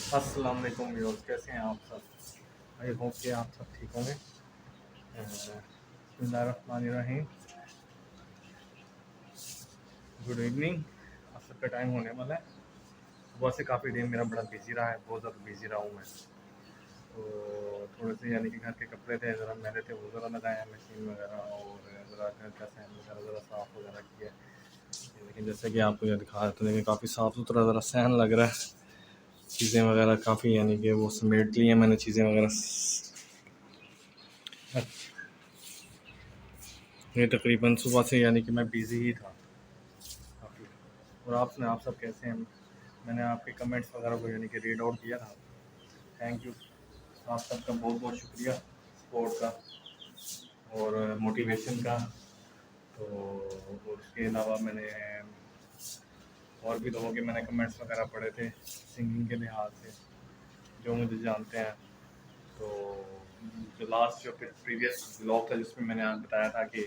अस्सलाम वालेकुम व्यूअर्स, कैसे हैं आप सब। आई होप कि आप सब ठीक होंगे। बिस्मिल्लाहिर्रहमानिर्रहीम। Good evening. असर का टाइम होने वाला है। सुबह से काफ़ी डे मेरा बड़ा बिजी रहा है, बहुत ज़्यादा बिजी रहा हूँ मैं। तो थोड़े से यानी कि घर के कपड़े थे ज़रा मेरे थे, वो ज़रा लगाए हैं मशीन वगैरह, और ज़रा घर का सहन वगैरह ज़रा साफ़ वगैरह किया। लेकिन जैसे कि आपको ये दिखा रहा तो देखिए काफ़ी साफ़ सुथरा ज़रा सहन लग रहा है। चीज़ें वगैरह काफ़ी यानी कि वो समेट ली हैं मैंने, चीज़ें वगैरह। ये तकरीबन सुबह से यानी कि मैं बिज़ी ही था काफ़ी। और आप सुनाएं, आप सब कैसे हैं। मैंने आपके कमेंट्स वगैरह को यानी कि रीड आउट किया था। थैंक यू, आप सबका बहुत बहुत शुक्रिया सपोर्ट का और मोटिवेशन का। तो और उसके अलावा मैंने और भी लोगों के मैंने कमेंट्स वगैरह पढ़े थे सिंगिंग के लिहाज से, जो मुझे जानते हैं। तो जो लास्ट जो प्रीवियस ब्लॉग था जिसमें मैंने आज बताया था कि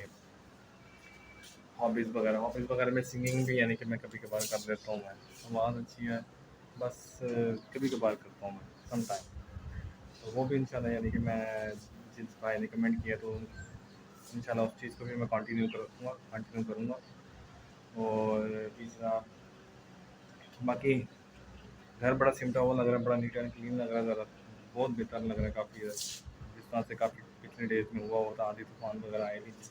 हॉबीज़ वगैरह में सिंगिंग भी यानी कि मैं कभी कभार कर लेता हूँ। मैं आवाज़ अच्छी है, बस कभी कभार करता हूँ मैं सम टाइम। तो वो भी इंशाल्लाह यानी कि मैं जिस भाई ने कमेंट किया तो इंशाल्लाह उस चीज़ को भी मैं कंटिन्यू करूँगा। और तीसरा, बाकी घर बड़ा सिमटा हुआ लग रहा है, बड़ा नीट एंड क्लीन लग रहा है, ज़रा बहुत बेहतर लग रहा है काफ़ी। जिस तरह से काफ़ी पिछले डेज में हुआ होता, आंधी तूफान वगैरह आए भी थे।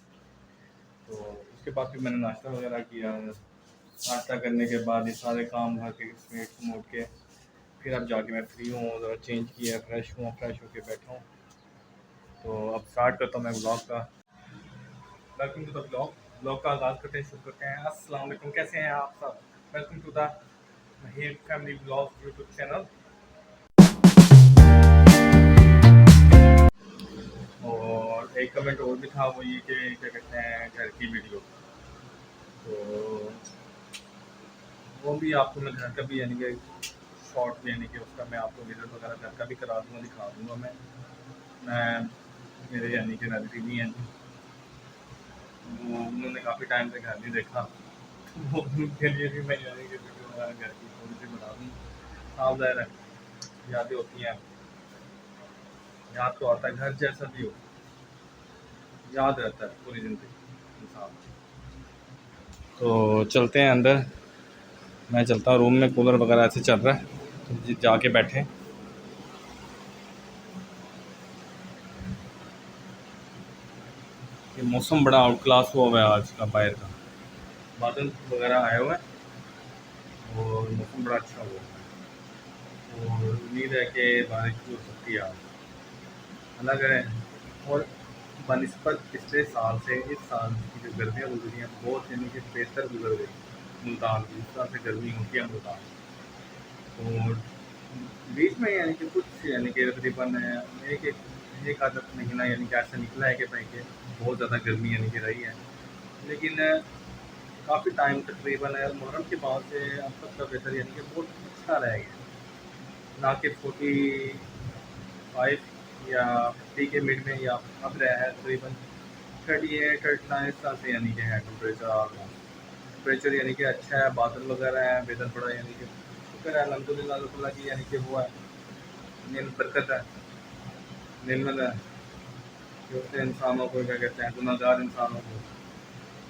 तो उसके बाद फिर मैंने नाश्ता वगैरह किया। नाश्ता करने के बाद ये सारे काम घर के समेट समूट के फिर अब जाके मैं फ्री हूँ, ज़रा चेंज किया, फ्रेश होके बैठा हूँ। तो अब स्टार्ट करता हूँ मैं ब्लॉग का। वेलकम टू द ब्लॉग का आगाज़ करते हैं, शुरू करते हैं। अस्सलाम वालेकुम, कैसे हैं आप सब। वेलकम टू द महिर फैमिली ब्लॉग यूट्यूब चैनल। और एक कमेंट और भी था, वो ये कि क्या कहते हैं घर की वीडियो। तो वो भी आपको मैं घर का भी यानी कि शॉर्ट में यानी कि उसका मैं आपको विज़िट वगैरह घर का भी करा दूँगा, दिखा दूँगा मैं मेरे यानी कि रिलेटिव भी हैं, वो उन्होंने काफ़ी टाइम से घर नहीं देखा। तो वो उनके लिए भी मैं यानी कि वीडियो वगैरह घर की थोड़ी सी बना दूँ। साफ ज़ाहिर है, यादें होती हैं, याद तो आता है, घर जैसा भी हो याद रहता है पूरी ज़िंदगी इंसान। तो चलते हैं अंदर, मैं चलता हूँ रूम में, कूलर वगैरह ऐसे चल रहा है तो जाके बैठें। ये मौसम बड़ा आउट क्लास हुआ हुआ है आज का, बाहर का बादल वगैरह आए हुए हैं और मौसम बड़ा अच्छा हुआ है, और उम्मीद है कि बारिश भी हो सकती है आज, अल्लाह करे। और बनिस्बत पिछले साल से इस साल की जो गर्मियाँ गुजरी हैं बहुत यानी कि बेहतर गुजर गई मुल्तान की, जिस तरह से गर्मी होती है मुल्तान। और बीच में यानी कि कुछ यानी कि तकरीबन एक एक एक आधा महीना यानी कि ऐसा निकला है कि भाई कि बहुत ज़्यादा गर्मी यानी कि रही है। लेकिन काफ़ी टाइम तकरीबन मुहर्रम के बाद से अब तक का वेदर यानी कि बहुत अच्छा रह गया, ना कि 45 या 50 के मिड में, या अब रहा है तकरीबन 38 39 इस तरह से यानी कि है टेम्परेचर यानी कि अच्छा है, बादल वगैरह है, वेदर बड़ा यानी कि शुक्र है अल्हम्दुलिल्लाह अल्लाह ताला की यानी कि वो है, नेम बरकत है, नेमत है कि उसने इंसानों को क्या कहते हैं, गुनाहगार इंसानों को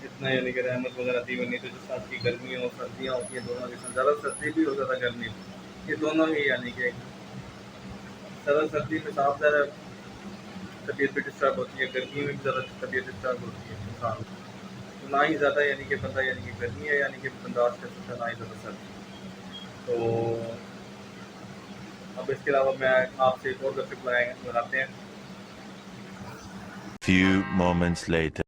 इतना यानी कि रहमत वगैरह दी बनी। तो जिस तरह की गर्मी और सर्दियाँ होती हैं दोनों के साथ, ज़्यादा सर्दी भी हो ज़्यादा गर्मी भी, ये दोनों ही यानी कि ज़्यादा सर्दी में साफ ज़्यादा तबीयत भी डिस्टर्ब होती है, गर्मी में भी ज़्यादा तबीयत डिस्टर्ब होती है इंसान की। तो ना ही ज़्यादा यानी कि बंदा यानी कि गर्मी है यानी कि बर्दाश्त कर सकता है, ना ही ज़्यादा सर्दी। तो अब इसके अलावा मैं आपसे एक और गप्पे लगाते हैं। Few moments later.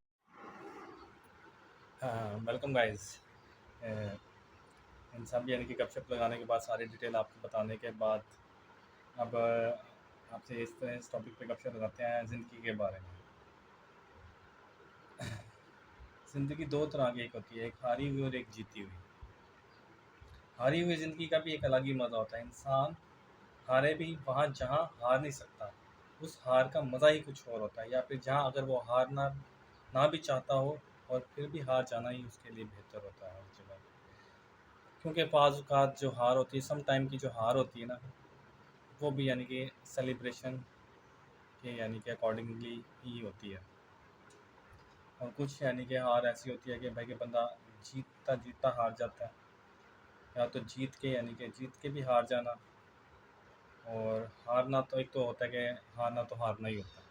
Welcome guys. इन सब यानी कि गपशप लगाने के बाद, सारी डिटेल आपको बताने के बाद, अब आपसे इस टॉपिक पे गपशप लगाते हैं ज़िंदगी के बारे में। ज़िंदगी दो तरह की एक होती है, एक हारी हुई और एक जीती हुई। हारी हुई ज़िंदगी का भी एक अलग ही मज़ा होता है। इंसान हारे भी वहाँ जहाँ हार नहीं सकता, उस हार का मज़ा ही कुछ और होता है। या फिर जहाँ अगर वो हारना ना भी चाहता हो और फिर भी हार जाना ही उसके लिए बेहतर होता है उस जगह। क्योंकि बाज़ औक़ात जो हार होती है, सम टाइम की जो हार होती है ना, वो भी यानी कि सेलिब्रेशन के यानी कि अकॉर्डिंगली ही होती है। और कुछ यानी कि हार ऐसी होती है कि भाई कि बंदा जीतता जीतता हार जाता है, या तो जीत के यानी कि जीत के भी हार जाना। और हारना तो एक तो होता है कि हारना तो हारना ही होता है।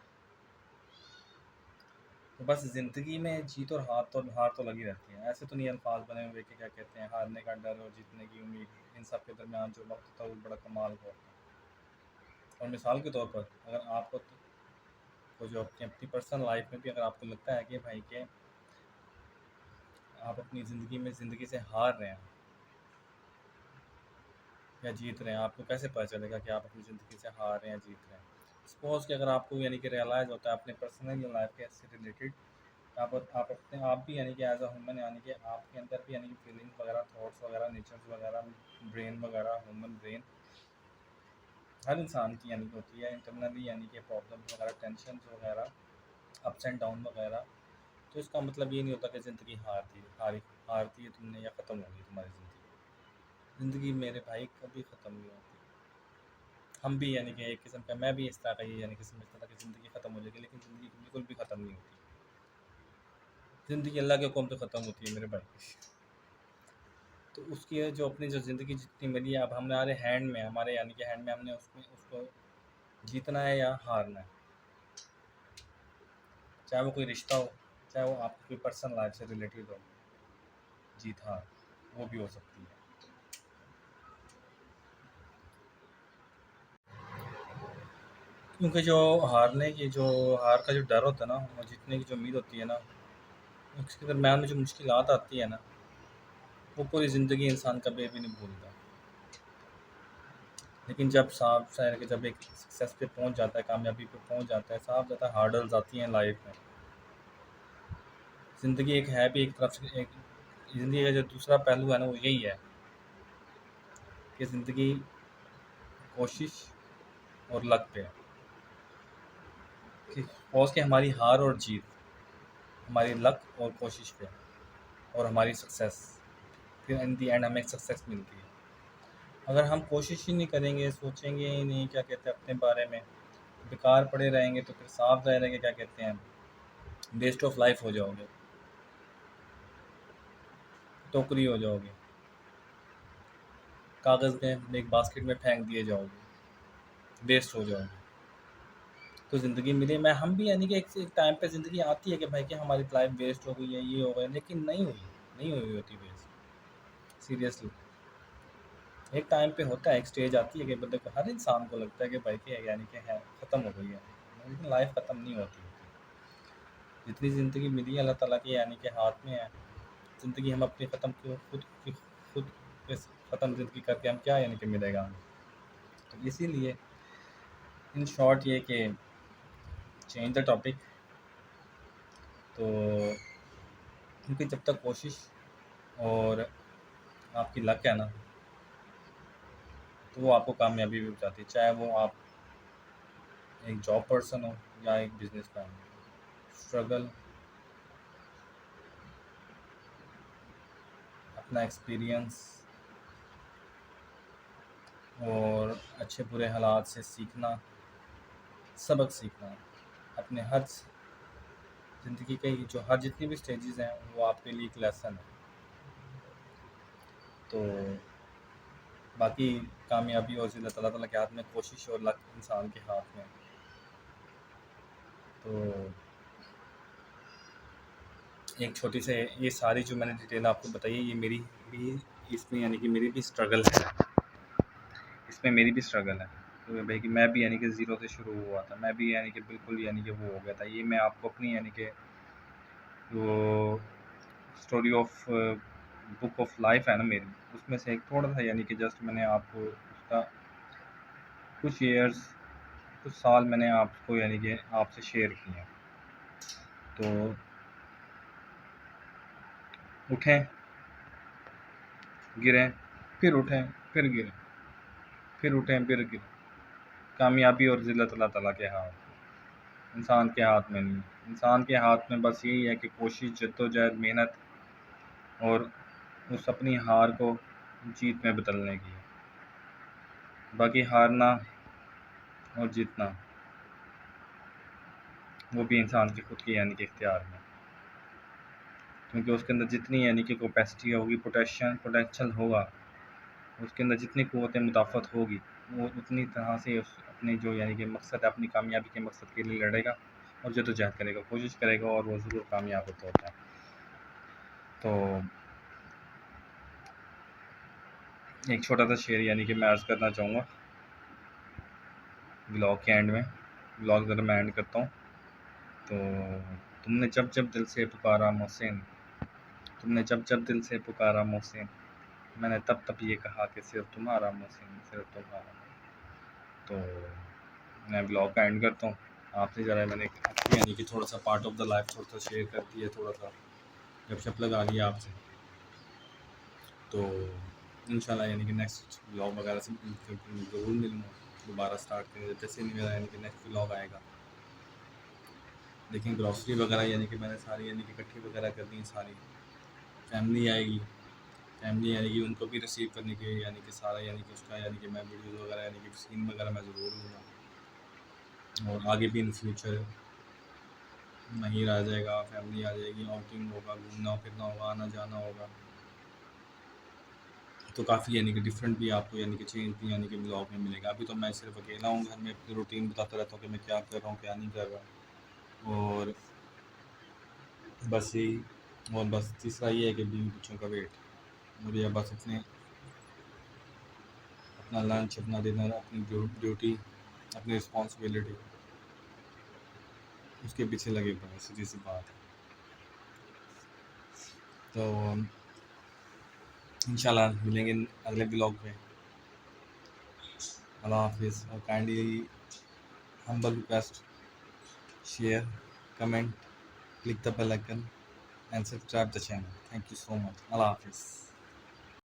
तो बस ज़िंदगी में जीत और हार तो लगी रहती है। ऐसे तो नहीं अल्फाज बने हुए कि क्या कहते हैं, हारने का डर और जीतने की उम्मीद, इन सब के दरमियान जो वक्त होता है वो बड़ा कमाल का होता है। और मिसाल के तौर पर अगर आपको को जो अपनी अपनी पर्सनल लाइफ में भी अगर आपको लगता है कि भाई के आप अपनी ज़िंदगी में ज़िंदगी से हार रहे हैं या जीत रहे हैं, आपको कैसे पता चलेगा कि आप अपनी ज़िंदगी से हार रहे हैं या जीत रहे हैं? सपोज़ कि अगर आपको यानी कि रियलाइज़ होता है अपने पर्सनल लाइफ के से रिलेटेड, आप अपने आप भी यानी कि एज अ ह्यूमन यानी कि आपके अंदर भी यानी कि फीलिंग्स वगैरह, थॉट्स वगैरह, नेचर्स वगैरह, ब्रेन वगैरह, ह्यूमन ब्रेन हर इंसान की यानी कि होती है इंटरनली, यानी कि प्रॉब्लम्स वगैरह, टेंशन वगैरह, अप्स एंड डाउन वगैरह। तो इसका मतलब ये नहीं होता कि ज़िंदगी हारती है तुमने या ख़त्म हो गई तुम्हारी ज़िंदगी। ज़िंदगी मेरे भाई कभी ख़त्म नहीं होती। हम भी यानी कि एक किस्म का, मैं भी इस तरह का ही यानी कि समझता था कि ज़िंदगी ख़त्म हो जाएगी, लेकिन ज़िंदगी बिल्कुल भी ख़त्म नहीं होती। ज़िंदगी अल्लाह के हुक्म से ख़त्म होती है मेरे भाई। तो उसकी जो अपनी जो ज़िंदगी जितनी मिली है, अब हमारे हैंड में, हमारे यानी कि हैंड में, हमने उसको जीतना है या हारना है। चाहे वो कोई रिश्ता हो, चाहे वो आपकी कोई पर्सनल लाइफ से रिलेटेड हो, जीत हार वो भी हो सकती है। क्योंकि जो हार का जो डर होता है ना, और जीतने की जो उम्मीद होती है ना, उसके दरम्यान में जो मुश्किलात आती है ना, वो पूरी ज़िंदगी इंसान कभी भी नहीं भूलता। लेकिन जब साफ सा है कि जब एक सक्सेस पे पहुंच जाता है, कामयाबी पे पहुंच जाता है, साफ ज़्यादा हार्डल्स आती हैं लाइफ में। ज़िंदगी एक है भी, एक तरफ से एक ज़िंदगी का जो दूसरा पहलू है ना, वो यही है कि ज़िंदगी कोशिश और लक पे है। कि सपोज़ कि हमारी हार और जीत हमारी लक और कोशिश पे है, और हमारी सक्सेस, फिर इन दी एंड हमें सक्सेस मिलती है। अगर हम कोशिश ही नहीं करेंगे, सोचेंगे ही नहीं क्या कहते हैं अपने बारे में, बेकार पड़े रहेंगे, तो फिर साफ ज़ाहिर है कि क्या कहते हैं, वेस्ट ऑफ लाइफ हो जाओगे, टोकरी हो जाओगे, कागज़ में एक बास्केट में फेंक दिए जाओगे, वेस्ट हो जाओगे। तो ज़िंदगी मिले, मैं हम भी यानी कि एक टाइम पे ज़िंदगी आती है कि भाई कि हमारी लाइफ वेस्ट हो गई है, ये हो गया, लेकिन नहीं हुई होती वेस्ट। सीरियसली एक टाइम पे होता है, एक स्टेज आती है कि बंदे को, हर इंसान को लगता है कि भाई कि यानी कि है ख़त्म हो गई है, लेकिन लाइफ ख़त्म नहीं होती। जितनी ज़िंदगी मिली है अल्लाह ताला के यानी कि हाथ में है। ज़िंदगी हम अपनी ख़त्म क्यों खुद ख़त्म ज़िंदगी करके हम क्या यानी कि मिलेगा हमें। तो इसीलिए इन शॉर्ट ये कि चेंज द टॉपिक। तो क्योंकि जब तक कोशिश और आपकी लक है ना, तो वो आपको कामयाबी भी बताती है, चाहे वो आप एक जॉब पर्सन हो या एक बिजनेस मैन हो। स्ट्रगल, अपना एक्सपीरियंस और अच्छे बुरे हालात से सीखना, सबक सीखना, अपने हर ज़िंदगी के जो हर जितनी भी स्टेजेस हैं वो आपके लिए एक लेसन है। तो बाकी कामयाबी और ज़िल्लत अल्लाह ताला के हाथ में, कोशिश और लक इंसान के हाथ में। तो एक छोटी से ये सारी जो मैंने डिटेल आपको बताई है, ये मेरी भी, इसमें यानी कि मेरी भी स्ट्रगल है, इसमें मेरी भी स्ट्रगल है। तो भाई कि मैं भी यानी कि ज़ीरो से शुरू हुआ था, मैं भी यानी कि बिल्कुल यानी कि वो हो गया था। ये मैं आपको अपनी यानी कि वो story of book of life है ना मेरी, उसमें से एक थोड़ा सा यानी कि जस्ट मैंने आपको उसका कुछ ईयर्स, कुछ साल मैंने आपको यानी कि आपसे शेयर किए हैं। तो उठें, गिरें, फिर उठें, फिर गिरें, फिर उठें, फिर गिरें। कामयाबी और ज़िल्लत अल्लाह ताला के हाथ, इंसान के हाथ में नहीं है। इंसान के हाथ में बस यही है कि कोशिश, जद्दोजहद, मेहनत और उस अपनी हार को जीत में बदलने की है। बाकी हारना और जीतना वो भी इंसान की खुद की यानी कि इख्तियार में, क्योंकि उसके अंदर जितनी यानी कि कैपेसिटी होगी, पोटेंशियल होगा, उसके अंदर जितनी क़ुव्वत मुदाफ़त होगी, वो उतनी तरह से उस अपने जो यानी कि मकसद है, अपनी कामयाबी के मकसद के लिए लड़ेगा और जद्दोजहद करेगा, कोशिश करेगा और वो ज़रूर कामयाब होता है। तो एक छोटा सा शेर यानी कि मैं अर्ज़ करना चाहूँगा ब्लॉग के एंड में। ब्लॉग ज़रा मैं एंड करता हूँ। तो तुमने जब जब दिल से पुकारा मोहसिन, तुमने जब जब दिल से पुकारा मोहसिन, मैंने तब तब ये कहा कि सिर्फ तुम्हारा मोहसिन, सिर्फ तुम्हारा। तो मैं ब्लॉग का एंड करता हूँ। आपसे ज़रा मैंने यानी कि थोड़ा सा पार्ट ऑफ द लाइफ थोड़ा सा शेयर कर दिया, थोड़ा सा गपशप लगा लिया आपसे। तो इंशाल्लाह यानी कि नेक्स्ट ब्लॉग वगैरह से ज़रूर मिलूँगा, दोबारा स्टार्ट करेंगे। जैसे नहीं मेरा यानी कि नेक्स्ट ब्लॉग आएगा, लेकिन ग्रॉसरी वगैरह यानी कि मैंने सारी यानी कि इकट्ठी वगैरह कर दी, सारी फैमिली आएगी, फैमिली यानी कि उनको भी रिसीव करने के यानी कि सारा यानी कि उसका यानी कि मैं वीडियोज़ वगैरह यानी कि सीन वगैरह मैं ज़रूर लूँगा। और आगे भी इन फ्यूचर नहीं आ जाएगा, फैमिली आ जाएगी, आउटिंग होगा, घूमना फिरना होगा, आना जाना होगा, तो काफ़ी यानी कि डिफरेंट भी आपको यानी कि चेंज भी यानी कि ब्लॉग में मिलेगा। अभी तो मैं सिर्फ अकेला हूँ घर में, अपनी रूटीन बताता रहता हूँ कि मैं क्या कर रहा हूँ, क्या नहीं कर रहा। और बस यही, और बस तीसरा ये है कि बीवी बच्चों का वेट, मुझे बस अपना लंच, अपना डिनर, अपनी ड्यूटी, अपनी रिस्पॉन्सिबिलिटी, उसके पीछे लगे पड़े, सीधी सी बात है। तो इंशाल्लाह मिलेंगे अगले ब्लॉग में। अल्लाह हाफिज़। और kindly humble request, share, comment, click the bell icon and subscribe the channel. Thank you so much. Allah Hafiz.